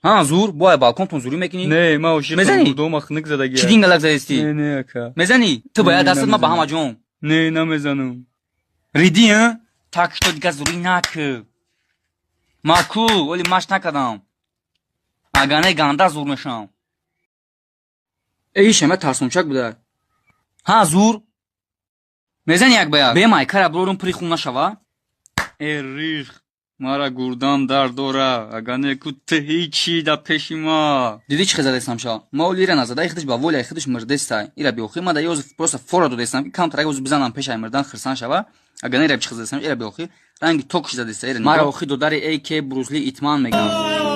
ها زور باید بالکن زوری میکنی؟ نه ما عاشقم میزنی؟ بودم اخنک زدگی چی دینگلک زدستی؟ نه نه اکا میزنی؟ تو باید نه، دستت ما به نمیزنم. همه جون نه نمیزنم ریدی ها؟ تاکش تو دیگه زوری نکه ماکو ولی ماش نکدم اگانه گانده زور میشم ای شما ترسونچک بوده ها زور میزنی یک باید به مای کار برورم پری خون نشوا ریخ مرا گردم در دوره اگانه کت هیچی در پیش ما دیدی چی خزده استم شا ما ولی ایره نزده خودش با ولی خودش مرده استای ایره بیوخی ما دا یوز پروسا فورا دو استم که کانتر اگه بزنم پیش مردان خرسان شوا اگانه ایره چی خزده استم ایره بیوخی رنگ توکش زده است ایره ما را وخی دو داری ای کی بروزلی ایتمان میگم